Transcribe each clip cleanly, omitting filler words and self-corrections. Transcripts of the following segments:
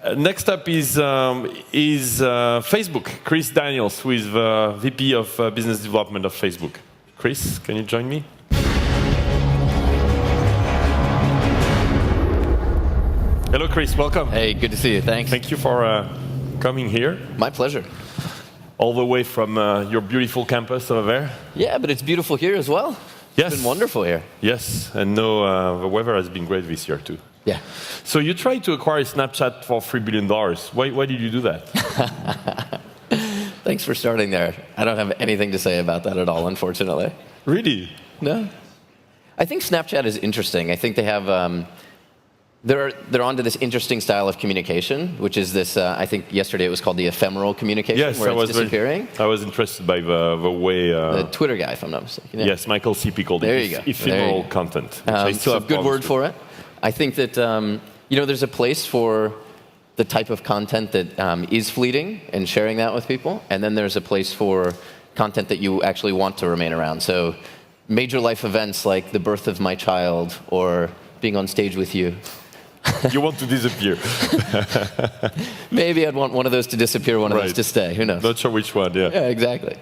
Next up is Facebook. Chris Daniels, who is the VP of Business Development of Facebook. Chris, can you join me? Hello, Chris. Welcome. Hey, good to see you. Thanks. Thank you for coming here. My pleasure. All the way from your beautiful campus over there. Yeah, but it's beautiful here as well. Yes. It's been wonderful here. Yes, and no, the weather has been great this year too. Yeah. So you tried to acquire Snapchat for $3 billion. Why did you do that? Thanks for starting there. I don't have anything to say about that at all, unfortunately. Really? No. I think Snapchat is interesting. I think they have... They're onto this interesting style of communication, which is this, I think yesterday it was called the ephemeral communication, yes, where it's disappearing. I was interested by the way... the Twitter guy, if I'm not mistaken. Yeah. Yes, Michael CP called it ephemeral content. So a good word for it. I think that there's a place for the type of content that is fleeting and sharing that with people, and then there's a place for content that you actually want to remain around. So major life events like the birth of my child or being on stage with you. You want to disappear. Maybe I'd want one of those to disappear, one of those to stay. Who knows? Not sure which one, yeah. Yeah,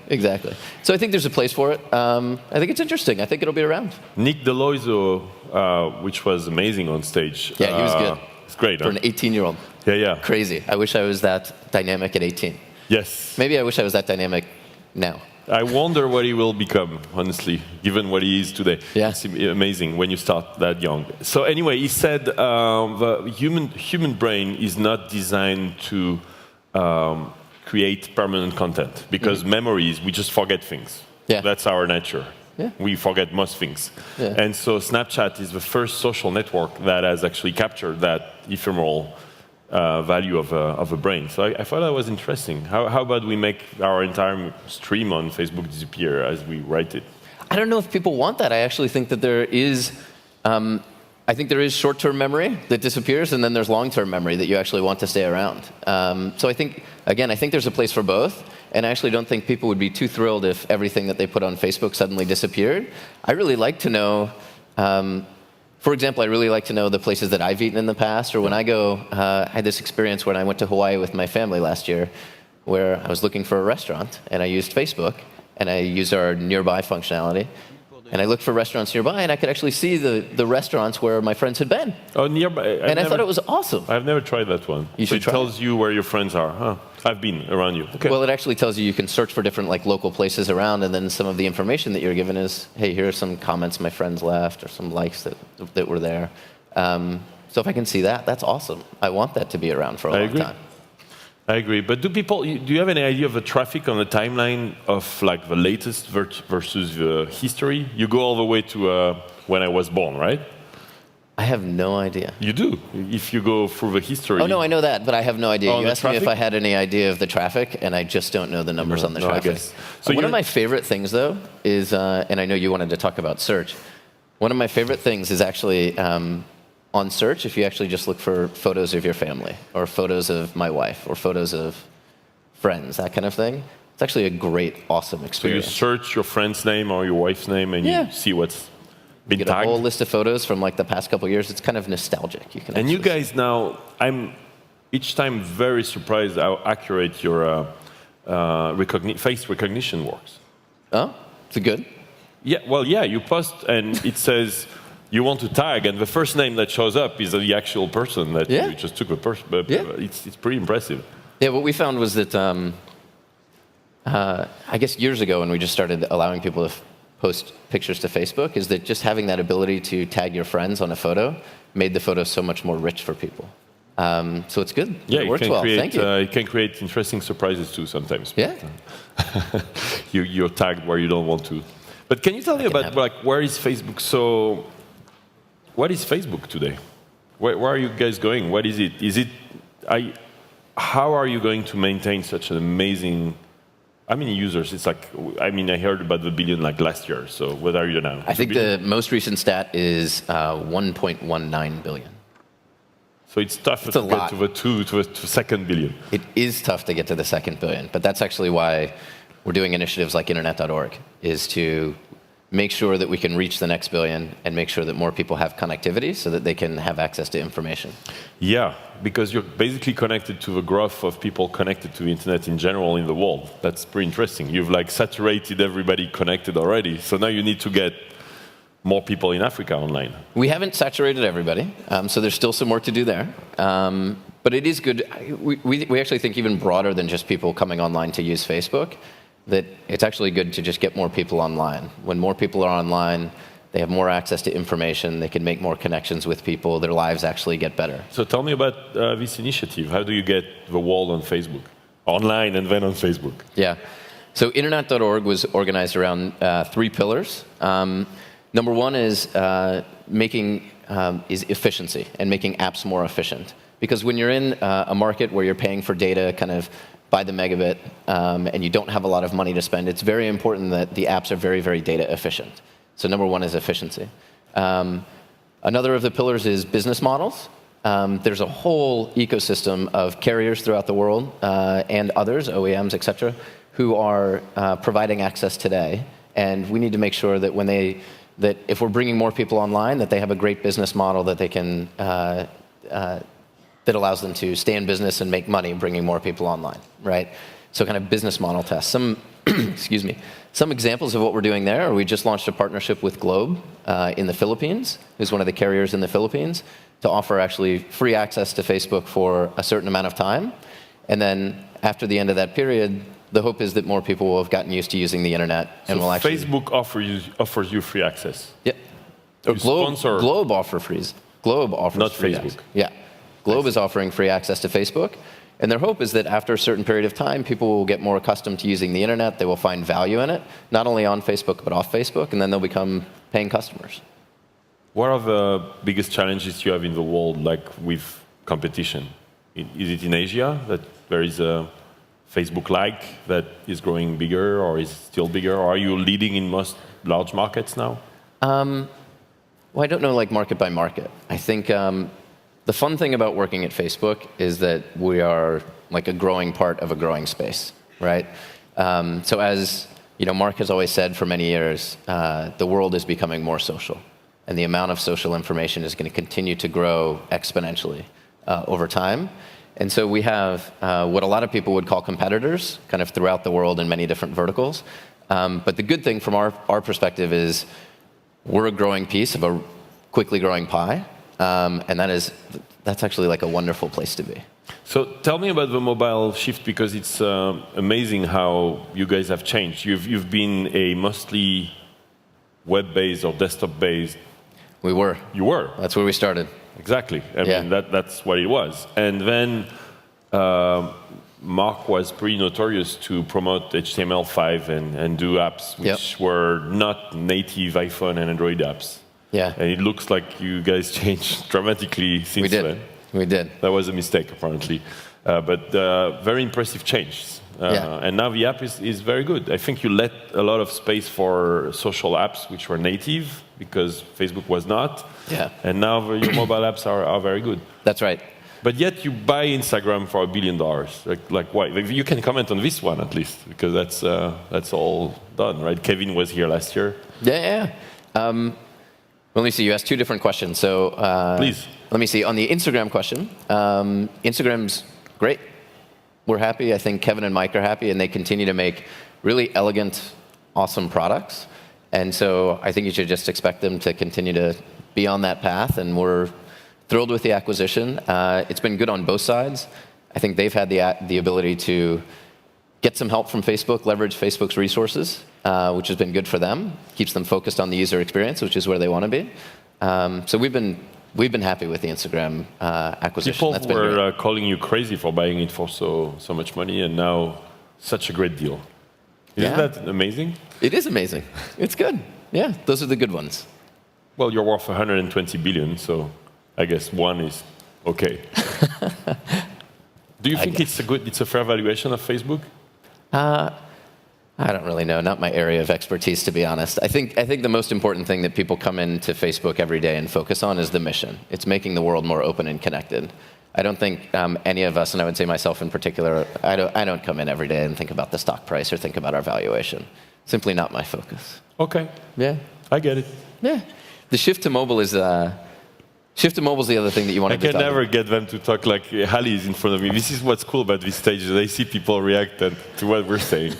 exactly. So I think there's a place for it. I think it's interesting. I think it'll be around. Nick Deloiseau, which was amazing on stage. Yeah, he was good. It's great, For an 18-year-old. Yeah. Crazy. I wish I was that dynamic at 18. Yes. Maybe I wish I was that dynamic now. I wonder what he will become, honestly, given what he is today. Yeah. It's amazing when you start that young. So anyway, he said the human brain is not designed to create permanent content because memories, we just forget things. Yeah. That's our nature. Yeah. We forget most things. Yeah. And so Snapchat is the first social network that has actually captured that ephemeral value of a brain. So I thought that was interesting. How about we make our entire stream on Facebook disappear as we write it? I don't know if people want that. I actually think that there is... I think there is short-term memory that disappears, and then there's long-term memory that you actually want to stay around. So I think there's a place for both, and I actually don't think people would be too thrilled if everything that they put on Facebook suddenly disappeared. I really like to know... For example, I really like to know the places that I've eaten in the past, or when I go, I had this experience when I went to Hawaii with my family last year, where I was looking for a restaurant, and I used Facebook, and I used our nearby functionality, and I looked for restaurants nearby, and I could actually see the restaurants where my friends had been. Oh, nearby. I thought it was awesome. I've never tried that one. You should try it tells you where your friends are. Huh. I've been around you. Okay. Well, it actually tells you can search for different local places around, and then some of the information that you're given is, hey, here are some comments my friends left, or some likes that were there. So if I can see that, that's awesome. I want that to be around for a long time. I agree. But do you have any idea of the traffic on the timeline of the latest versus the history? You go all the way to when I was born, right? I have no idea. You do, if you go through the history. Oh, no, I know that, but I have no idea. You asked me if I had any idea of the traffic, and I just don't know the numbers on the traffic. So one of my favorite things, though, is, and I know you wanted to talk about search, one of my favorite things is actually on search, if you actually just look for photos of your family, or photos of my wife, or photos of friends, that kind of thing. It's actually a great, awesome experience. So you search your friend's name or your wife's name, and you see what's been you get tagged. A whole list of photos from the past couple of years. It's kind of nostalgic. You guys now, I'm each time very surprised how accurate your face recognition works. Oh, is it good? Yeah. Well, yeah. You post and it says you want to tag, and the first name that shows up is the actual person that you just took the person. But it's pretty impressive. Yeah. What we found was that I guess years ago when we just started allowing people to post pictures to Facebook, is that just having that ability to tag your friends on a photo made the photo so much more rich for people. So it's good. Yeah, it works well. Thank you. It can create interesting surprises too sometimes. Yeah. You're tagged where you don't want to. But can you tell me about where is Facebook? So, what is Facebook today? Where are you guys going? What is it? How are you going to maintain such an amazing? How many users? It's I heard about the billion last year. So what are you now? I think the most recent stat is 1.19 billion. So it's tough to get to the second billion. It is tough to get to the second billion, but that's actually why we're doing initiatives like Internet.org, is to make sure that we can reach the next billion, and make sure that more people have connectivity so that they can have access to information. Yeah, because you're basically connected to the growth of people connected to the internet in general in the world. That's pretty interesting. You've like saturated everybody connected already, so now you need to get more people in Africa online. We haven't saturated everybody, so there's still some work to do there. But it is good. We actually think even broader than just people coming online to use Facebook, that it's actually good to just get more people online. When more people are online, they have more access to information, they can make more connections with people, their lives actually get better. So tell me about this initiative. How do you get the world on Facebook? Online and then on Facebook? Yeah. So internet.org was organized around 3 pillars. Number one is is efficiency and making apps more efficient. Because when you're in a market where you're paying for data kind of by the megabit and you don't have a lot of money to spend, it's very important that the apps are very, very data efficient. So number one is efficiency. Another of the pillars is business models. There's a whole ecosystem of carriers throughout the world and others, OEMs, et cetera, who are providing access today. And we need to make sure that that if we're bringing more people online, that they have a great business model that they can that allows them to stay in business and make money bringing more people online, right? So kind of business model tests. Excuse me. Some examples of what we're doing there are we just launched a partnership with Globe in the Philippines, who's one of the carriers in the Philippines, to offer actually free access to Facebook for a certain amount of time. And then after the end of that period, the hope is that more people will have gotten used to using the internet and will actually... Facebook offers you free access? Yep. Globe offers free. Globe offers not free Facebook. Access. Yeah. Globe is offering free access to Facebook. And their hope is that after a certain period of time, people will get more accustomed to using the internet. They will find value in it, not only on Facebook, but off Facebook, and then they'll become paying customers. What are the biggest challenges you have in the world, like with competition? Is it in Asia that there is a Facebook-like that is growing bigger, or is it still bigger? Or are you leading in most large markets now? Well, I don't know, like market by market. I think the fun thing about working at Facebook is that we are like a growing part of a growing space, right? So as you know, Mark has always said for many years, the world is becoming more social, and the amount of social information is going to continue to grow exponentially over time. And so we have what a lot of people would call competitors, kind of throughout the world in many different verticals. But the good thing from our perspective is we're a growing piece of a quickly growing pie. And that's actually like a wonderful place to be. So tell me about the mobile shift, because it's amazing how you guys have changed. You've been a mostly web-based or desktop-based. We were. You were. That's where we started. Exactly. I mean, that's what it was. And then Mark was pretty notorious to promote HTML5 and do apps which were not native iPhone and Android apps. Yeah. And it looks like you guys changed dramatically since then. We did. That was a mistake, apparently. But very impressive change. And now the app is very good. I think you let a lot of space for social apps, which were native, because Facebook was not. Yeah. And now your mobile apps are very good. That's right. But yet you buy Instagram for $1 billion. Like why? Like, you can comment on this one at least, because that's all done, right? Kevin was here last year. Yeah. Let me see, you asked 2 different questions. So please. Let me see, on the Instagram question, Instagram's great. We're happy. I think Kevin and Mike are happy, and they continue to make really elegant, awesome products. And so I think you should just expect them to continue to be on that path, and we're thrilled with the acquisition. It's been good on both sides. I think they've had the ability to get some help from Facebook, leverage Facebook's resources, which has been good for them. Keeps them focused on the user experience, which is where they want to be. So we've been happy with the Instagram acquisition. People were calling you crazy for buying it for so much money, and now such a great deal. Isn't that amazing? It is amazing. It's good. Yeah, those are the good ones. Well, you're worth 120 billion, so I guess one is okay. Do you think it's a fair valuation of Facebook? I don't really know. Not my area of expertise, to be honest. I think the most important thing that people come into Facebook every day and focus on is the mission. It's making the world more open and connected. I don't think any of us, and I would say myself in particular, I don't come in every day and think about the stock price or think about our valuation. Simply not my focus. Okay. Yeah. I get it. Yeah. The shift to mobile is the other thing that you want I to can never get them to talk like Hali is in front of me. This is what's cool about this stage. They see people react to what we're saying.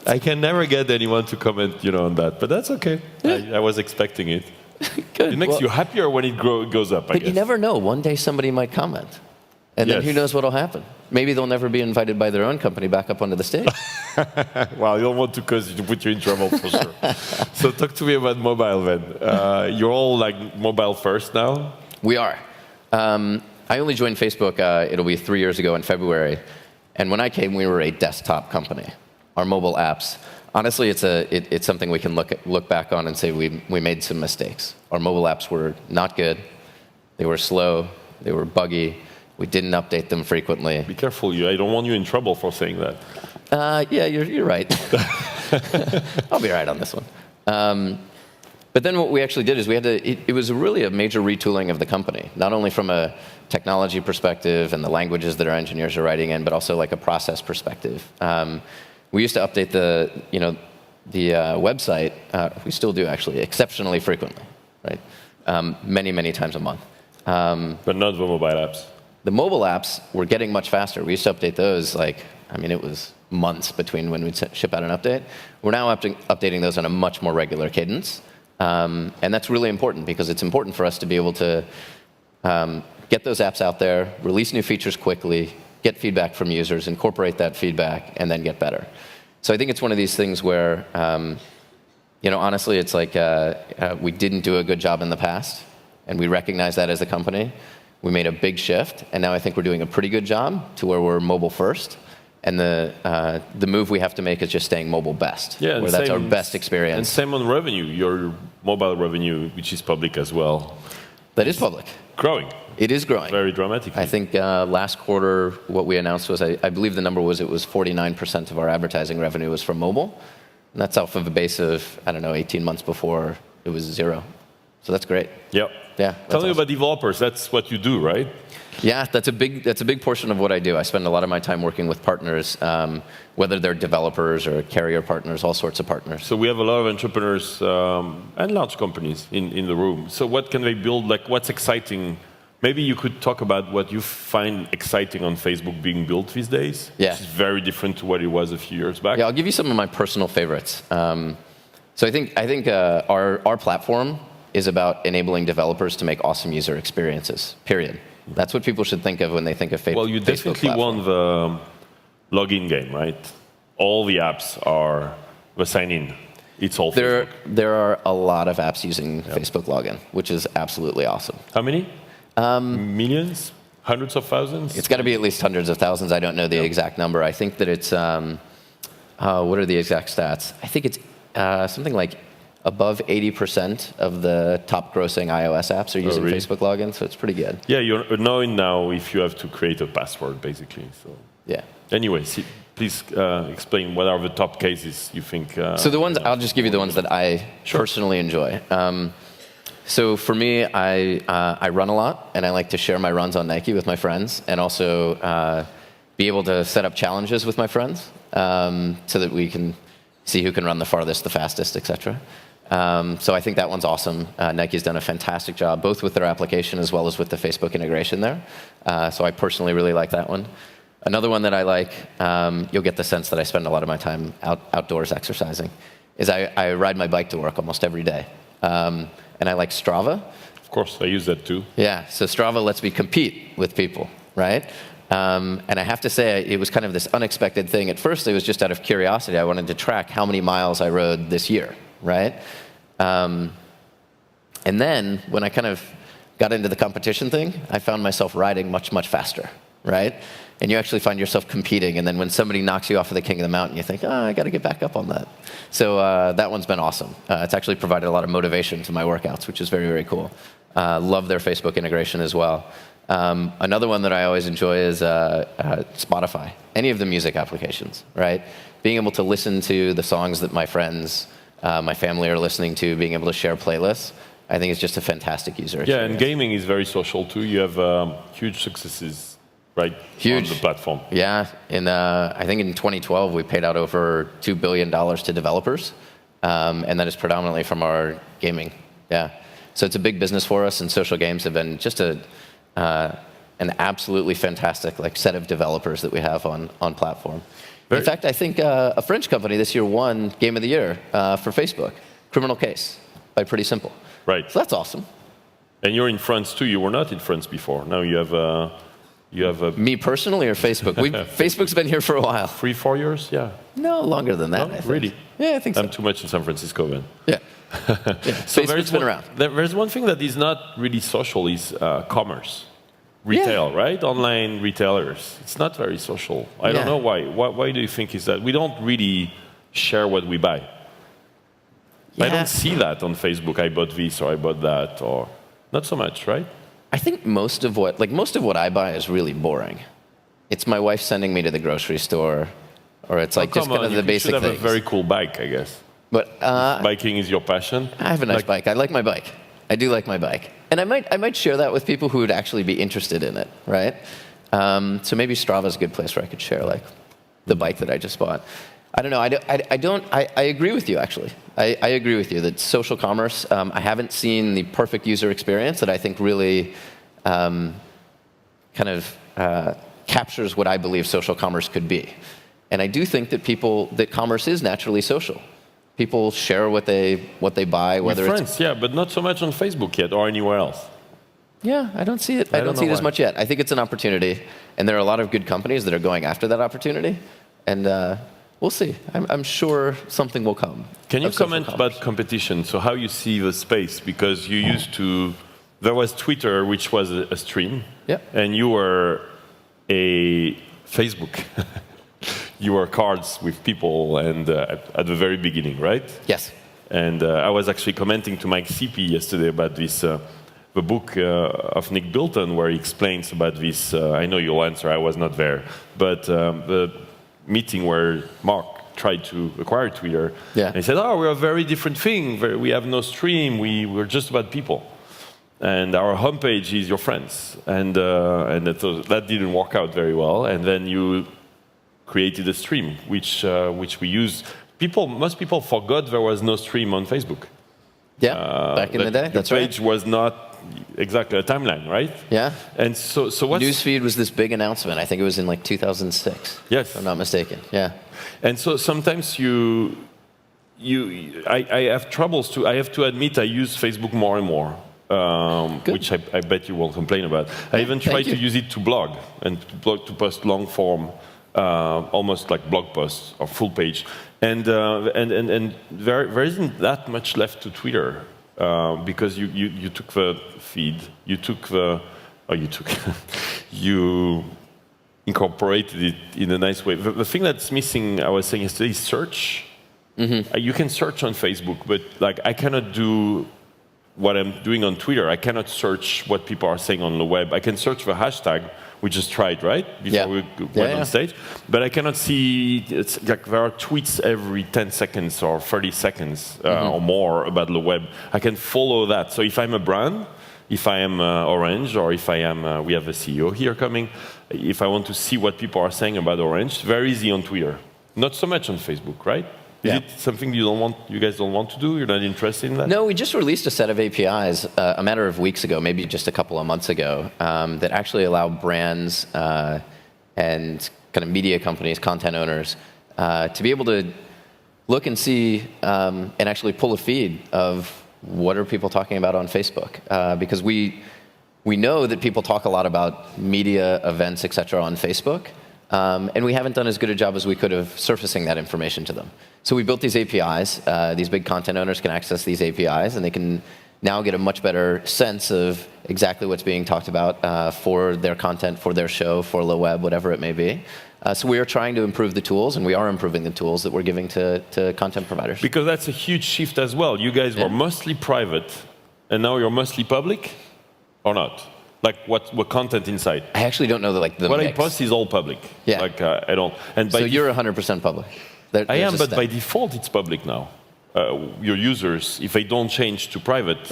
I can never get anyone to comment, on that, but that's okay. I was expecting it. Good. It makes you happier when it goes up, I guess. But you never know. One day somebody might comment. And then who knows what will happen? Maybe they'll never be invited by their own company back up onto the stage. Well, you don't want to put you in trouble for sure. So talk to me about mobile then. You're all like mobile first now? We are. I only joined Facebook, it'll be 3 years ago in February. And when I came, we were a desktop company. Our mobile apps, honestly, it's something we can look back on and say we made some mistakes. Our mobile apps were not good. They were slow. They were buggy. We didn't update them frequently. Be careful, I don't want you in trouble for saying that. Yeah, you're right. I'll be right on this one. But then what we actually did is it was really a major retooling of the company, not only from a technology perspective and the languages that our engineers are writing in, but also like a process perspective. We used to update the website, we still do actually, exceptionally frequently, right? Many, many times a month. But not the mobile apps. The mobile apps were getting much faster. We used to update those it was months between when we'd ship out an update. We're now updating those on a much more regular cadence. And that's really important because it's important for us to be able to get those apps out there, release new features quickly, get feedback from users, incorporate that feedback, and then get better. So I think it's one of these things where, honestly, it's like we didn't do a good job in the past, and we recognize that as a company. We made a big shift, and now I think we're doing a pretty good job to where we're mobile first. And the move we have to make is just staying mobile best, where that's our best experience. And same on revenue, your mobile revenue, which is public as well. That is public. Growing. It is growing. Very dramatically. I think last quarter, what we announced was, I believe the number was, it was 49% of our advertising revenue was from mobile. And that's off of a base of, 18 months before it was 0. So that's great. Yep. Yeah. Tell me about developers. That's what you do, right? Yeah, that's a big portion of what I do. I spend a lot of my time working with partners, whether they're developers or carrier partners, all sorts of partners. So we have a lot of entrepreneurs and large companies in the room. So what can they build? Like, what's exciting? Maybe you could talk about what you find exciting on Facebook being built these days. Yeah. Which is very different to what it was a few years back. Yeah, I'll give you some of my personal favorites. So I think our platform is about enabling developers to make awesome user experiences, period. That's what people should think of when they think of Facebook. Well, you definitely won the login game, right? All the apps are the sign-in. It's all Facebook. There are a lot of apps using Facebook login, which is absolutely awesome. How many? Millions? Hundreds of thousands? It's got to be at least hundreds of thousands. I don't know the exact number. I think that it's, what are the exact stats? I think it's something like above 80% of the top grossing iOS apps are using Facebook login, so it's pretty good. Yeah, you're knowing now if you have to create a password, basically. So. Yeah. Anyway, please explain what are the top cases you think. So the ones, I'll just give you the ones that I personally enjoy. So for me, I run a lot, and I like to share my runs on Nike with my friends, and also be able to set up challenges with my friends so that we can see who can run the farthest, the fastest, etc. So I think that one's awesome. Nike's done a fantastic job, both with their application as well as with the Facebook integration there. So I personally really like that one. Another one that I like, you'll get the sense that I spend a lot of my time outdoors exercising, is I ride my bike to work almost every day. And I like Strava. Of course, I use that too. Yeah, so Strava lets me compete with people, right? And I have to say, it was kind of this unexpected thing. At first, it was just out of curiosity. I wanted to track how many miles I rode this year, right? And then, when I kind of got into the competition thing, I found myself riding much, much faster, right? And you actually find yourself competing, and then when somebody knocks you off of the king of the mountain, you think, I got to get back up on that. So that one's been awesome. It's actually provided a lot of motivation to my workouts, which is very, very cool. Love their Facebook integration as well. Another one that I always enjoy is Spotify, any of the music applications, right? Being able to listen to the songs that my friends, my family are listening to, being able to share playlists, I think it's just a fantastic user experience. Yeah, and gaming is very social too. You have huge successes. Right, huge on the platform. Yeah, I think in 2012 we paid out over $2 billion to developers and that is predominantly from our gaming. Yeah. So it's a big business for us, and social games have been just an absolutely fantastic set of developers that we have on platform. In fact, I think a French company this year won Game of the Year for Facebook, Criminal Case, by Pretty Simple. Right. So that's awesome. And you're in France too. You were not in France before. Now you have a... Me personally or Facebook? Facebook's been here for a while. 3-4 years? Yeah. No, longer than that. No, I think. really? Yeah, I think so. I'm too much in San Francisco then. Yeah. So Facebook's been around. There's one thing that is not really social is commerce. Retail, right? Online retailers. It's not very social. I don't know why. Why do you think is that? We don't really share what we buy. I don't see that on Facebook. I bought this or I bought that, or not so much, right? I think most of what I buy is really boring. It's my wife sending me to the grocery store, or it's just kind of the basic things. You should have a very cool bike, I guess. But biking is your passion. I have a nice bike. I like my bike. I do like my bike, and I might share that with people who would actually be interested in it, right? So maybe Strava's a good place where I could share the bike that I just bought. I don't know. I agree with you, actually. I agree with you that social commerce, I haven't seen the perfect user experience that I think really captures what I believe social commerce could be. And I do think that commerce is naturally social. People share what they buy, whether with friends, but not so much on Facebook yet or anywhere else. Yeah, I don't see it. I don't see it as much yet. I think it's an opportunity, and there are a lot of good companies that are going after that opportunity, and we'll see. I'm sure something will come. Can you comment about competition? So how you see the space? Because you used to, there was Twitter, which was a stream, and you were a Facebook. You were cards with people, and at the very beginning, right? Yes. And I was actually commenting to Mike CP yesterday about this, the book of Nick Bilton, where he explains about this. I know you'll answer. I was not there, but the meeting where Mark tried to acquire Twitter, and he said, "Oh, we're a very different thing. We have no stream. We're just about people, and our homepage is your friends." And that didn't work out very well. And then you created a stream, which we use. Most people forgot there was no stream on Facebook. Yeah, back in the day, that's right. The page was not exactly a timeline, right? Yeah. And so what? Newsfeed was this big announcement. I think it was in 2006. Yes. If I'm not mistaken. Yeah. And so sometimes I have troubles to. I have to admit I use Facebook more and more. Which I bet you won't complain about. I even try to use it to blog and to post long form. Almost like blog posts or full page, and there isn't that much left to Twitter because you took the feed, you incorporated it in a nice way. The thing that's missing, I was saying yesterday, is search. Mm-hmm. You can search on Facebook, but I cannot do what I'm doing on Twitter. I cannot search what people are saying on the web. I can search the hashtag. We just tried, right? Before we went on stage. But I cannot see, it's there are tweets every 10 seconds or 30 seconds or more about the web. I can follow that. So if I'm a brand, if I am Orange, or if I am, we have a CEO here coming, if I want to see what people are saying about Orange, very easy on Twitter. Not so much on Facebook, right? Is it something you guys don't want to do? You're not interested in that? No, we just released a set of APIs a matter of weeks ago, maybe just a couple of months ago, that actually allow brands and kind of media companies, content owners, to be able to look and see and actually pull a feed of what are people talking about on Facebook. Because we know that people talk a lot about media, events, et cetera, on Facebook. And we haven't done as good a job as we could of surfacing that information to them. So we built these APIs. These big content owners can access these APIs, and they can now get a much better sense of exactly what's being talked about for their content, for their show, for LeWeb, whatever it may be. So we are trying to improve the tools, and we are improving the tools that we're giving to content providers. Because that's a huge shift as well. You guys were mostly private, and now you're mostly public, or not? Like what content inside? I actually don't know the what mix. I post is all public. Yeah. I don't. And so you're 100% public. I am, but by default it's public now. Your users, if they don't change to private,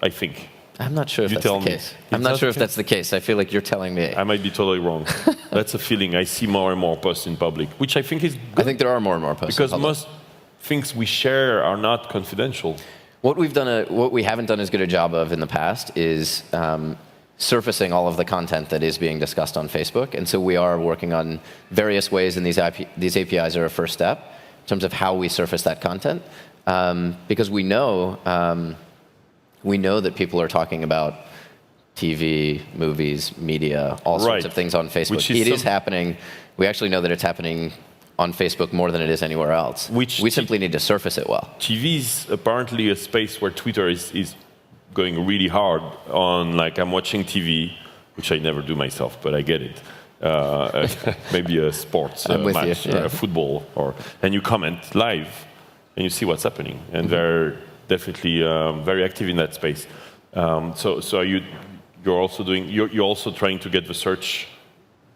I think. I'm not sure if that's the case. I'm not sure if that's the case. I feel like you're telling me. I might be totally wrong. That's a feeling. I see more and more posts in public, which I think is good. I think there are more and more posts because in public. most things we share are not confidential. What we haven't done as good a job of in the past is surfacing all of the content that is being discussed on Facebook. And so we are working on various ways, and these APIs are a first step in terms of how we surface that content. Because we know that people are talking about TV, movies, media, all sorts of things on Facebook. It is happening. We actually know that it's happening on Facebook more than it is anywhere else. We simply need to surface it well. TV is apparently a space where Twitter is going really hard on, like, I'm watching TV, which I never do myself, but I get it. Maybe a sports match, or a football, and you comment live, and you see what's happening. And they're definitely very active in that space. So you're also trying to get the search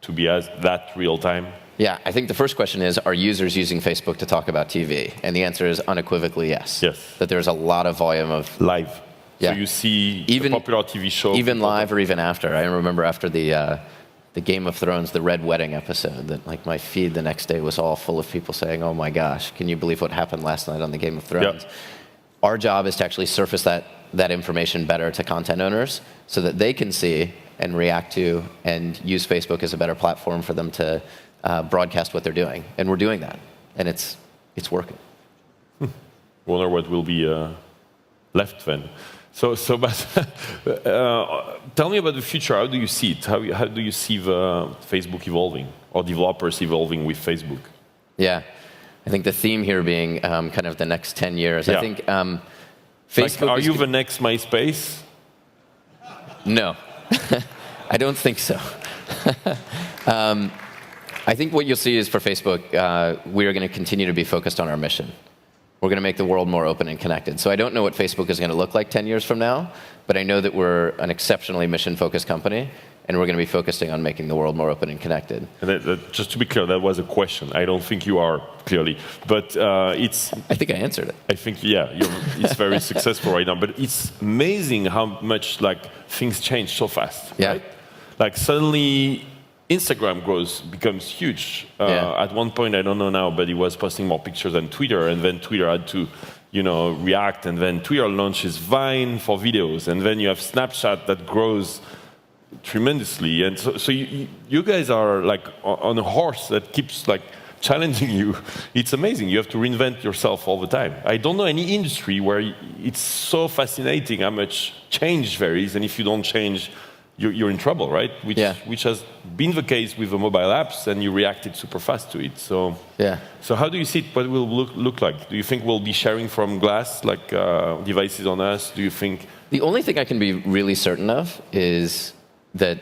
to be that real time? Yeah, I think the first question is, are users using Facebook to talk about TV? And the answer is unequivocally yes. Yes. That there's a lot of volume of... Live. Yeah. So you see even a popular TV show... Even live or even after. I remember after the Game of Thrones, the Red Wedding episode, that like my feed the next day was all full of people saying, oh my gosh, can you believe what happened last night on the Game of Thrones? Yep. Our job is to actually surface that information better to content owners so that they can see and react to and use Facebook as a better platform for them to broadcast what they're doing. And we're doing that. And it's working. Wonder what will be left then. But tell me about the future. How do you see it? How do you see the Facebook evolving, or developers evolving with Facebook? Yeah. I think the theme here being kind of the next 10 years. Yeah. I think Facebook... Like, are you the next MySpace? No. I don't think so. I think what you'll see is for Facebook, we are going to continue to be focused on our mission. We're going to make the world more open and connected. So I don't know what Facebook is going to look like 10 years from now, but I know that we're an exceptionally mission-focused company, and we're going to be focusing on making the world more open and connected. And just to be clear, that was a question. I don't think you are, clearly. But it's... I think I answered it. I think, yeah, it's very successful right now. But it's amazing how much, like, things change so fast. Yeah. Right? Like, suddenly... Instagram becomes huge. At one point, I don't know now, but it was posting more pictures than Twitter, and then Twitter had to, react, and then Twitter launches Vine for videos, and then you have Snapchat that grows tremendously, and so you guys are like on a horse that keeps like challenging you. It's amazing. You have to reinvent yourself all the time. I don't know any industry where it's so fascinating how much change there is, and if you don't change, you're in trouble, right? Which has been the case with the mobile apps, and you reacted super fast to it. So how do you see it? What will look like? Do you think we'll be sharing from glass, like devices on us? Do you think? The only thing I can be really certain of is that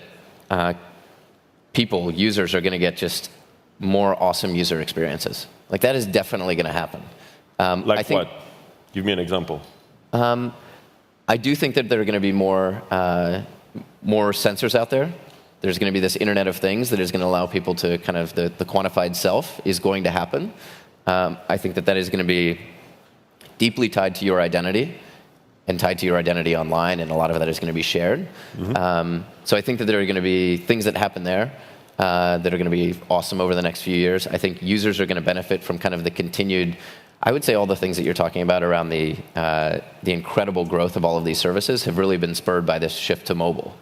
users are going to get just more awesome user experiences. Like, that is definitely going to happen. I think, what? Give me an example. I do think that there are going to be more sensors out there. There's going to be this Internet of Things that is going to allow people to kind of, the quantified self is going to happen. I think that is going to be deeply tied to your identity and tied to your identity online, and a lot of that is going to be shared. So I think that there are going to be things that happen there that are going to be awesome over the next few years. I think users are going to benefit from kind of the continued, I would say all the things that you're talking about around the incredible growth of all of these services have really been spurred by this shift to mobile,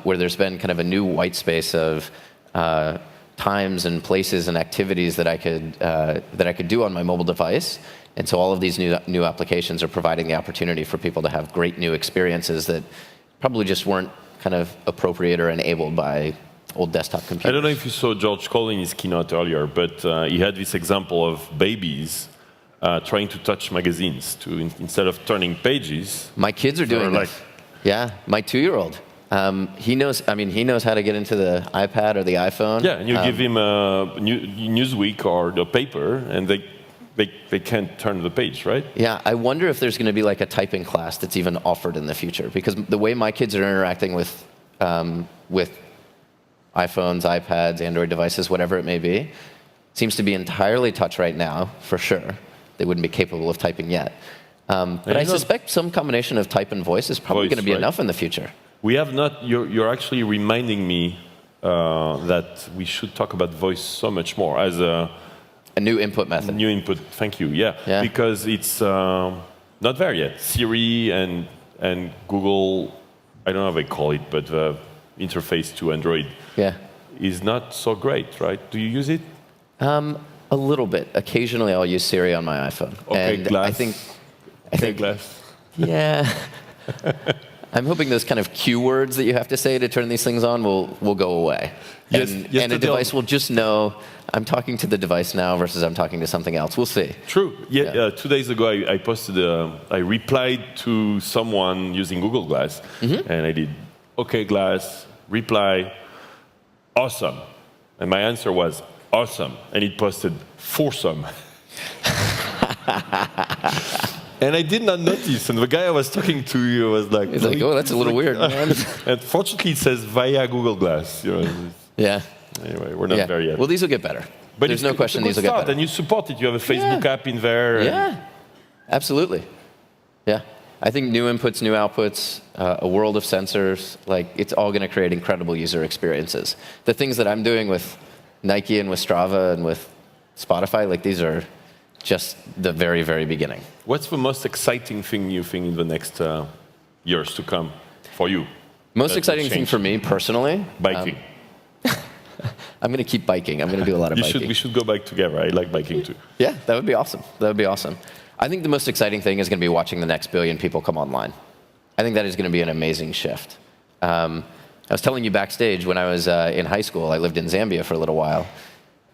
where there's been kind of a new white space of times and places and activities that I could do on my mobile device. And so all of these new applications are providing the opportunity for people to have great new experiences that probably just weren't kind of appropriate or enabled by old desktop computers. I don't know if you saw George Cole in his keynote earlier, but he had this example of babies trying to touch magazines instead of turning pages. My kids are doing this. Yeah, my 2-year-old. He knows how to get into the iPad or the iPhone. Yeah, and you give him a Newsweek or the paper, and they can't turn the page, right? Yeah, I wonder if there's going to be like a typing class that's even offered in the future, because the way my kids are interacting with iPhones, iPads, Android devices, whatever it may be, seems to be entirely touch right now, for sure. They wouldn't be capable of typing yet. But I suspect some combination of type and voice is probably going to be enough in the future. We have not. You're actually reminding me that we should talk about voice so much more. As A new input method. New input, thank you, Yeah. Because it's not there yet. Siri and Google, I don't know how they call it, but the interface to Android is not so great, right? Do you use it? A little bit. Occasionally I'll use Siri on my iPhone. Okay, and glass. I think glass. Yeah. I'm hoping those kind of cue words that you have to say to turn these things on will go away. Yes, and a device will just know I'm talking to the device now versus I'm talking to something else. We'll see. True. 2 days ago, I posted, I replied to someone using Google Glass, and I did, okay, Glass, reply, awesome. And my answer was, awesome. And it posted, foursome. And I did not notice. And the guy I was talking to was like... He's like, oh, that's a little weird, man. And fortunately, it says via Google Glass. Yeah. Anyway, we're not there yet. Well, these will get better. But there's no question these will get better. And you support it. You have a Facebook app in there. Yeah, absolutely. Yeah. I think new inputs, new outputs, a world of sensors, like it's all going to create incredible user experiences. The things that I'm doing with Nike and with Strava and with Spotify, like these are just the very, very beginning. What's the most exciting thing you think in the next years to come for you? Most exciting thing for me personally? Biking. I'm going to keep biking. I'm going to do a lot of biking. We should go bike together. I like biking too. Yeah, that would be awesome. That would be awesome. I think the most exciting thing is going to be watching the next billion people come online. I think that is going to be an amazing shift. I was telling you backstage when I was in high school, I lived in Zambia for a little while.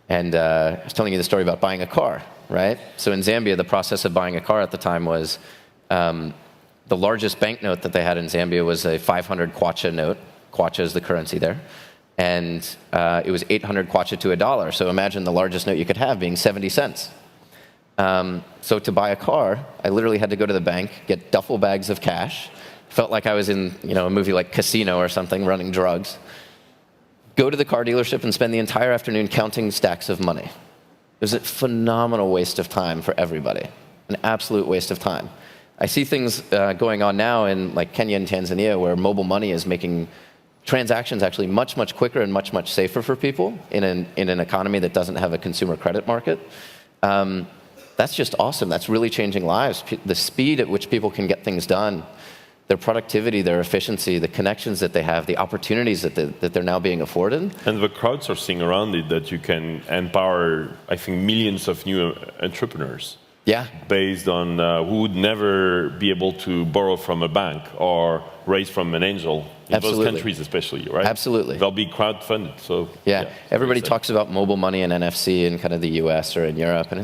And I was telling you the story about buying a car, right? So in Zambia, the process of buying a car at the time was the largest banknote that they had in Zambia was a 500 kwacha note. Kwacha is the currency there. And it was 800 kwacha to $1. So imagine the largest note you could have being 70 cents. So to buy a car, I literally had to go to the bank, get duffel bags of cash. Felt like I was in a movie like Casino or something, running drugs. Go to the car dealership and spend the entire afternoon counting stacks of money. It was a phenomenal waste of time for everybody, an absolute waste of time. I see things going on now in like Kenya and Tanzania where mobile money is making transactions actually much, much quicker and much, much safer for people in an economy that doesn't have a consumer credit market. That's just awesome. That's really changing lives. The speed at which people can get things done, their productivity, their efficiency, the connections that they have, the opportunities that they're now being afforded. And the crowdsourcing around it, that you can empower, I think, millions of new entrepreneurs. Yeah. Based on who would never be able to borrow from a bank or raise from an angel in those countries, especially, right? Absolutely. They'll be crowdfunded. So yeah. Everybody talks about mobile money and NFC in kind of the US or in Europe, and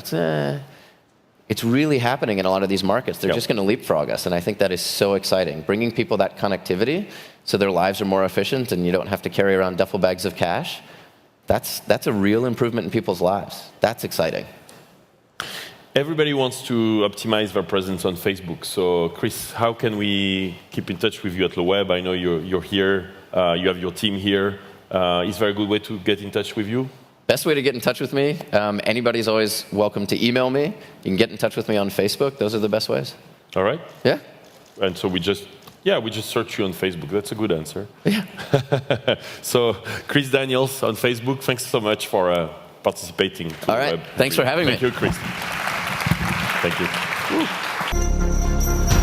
it's really happening in a lot of these markets. They're just going to leapfrog us, and I think that is so exciting. Bringing people that connectivity so their lives are more efficient and you don't have to carry around duffel bags of cash, that's a real improvement in people's lives. That's exciting. Everybody wants to optimize their presence on Facebook. So, Chris, how can we keep in touch with you at LeWeb'? I know you're here. You have your team here. Is there a good way to get in touch with you? Best way to get in touch with me, anybody's always welcome to email me. You can get in touch with me on Facebook. Those are the best ways. All right. Yeah. And so we just search you on Facebook. That's a good answer. Yeah. So, Chris Daniels on Facebook, thanks so much for participating. All right. Thanks for having me. Thank you, Chris. Thank you. Woo.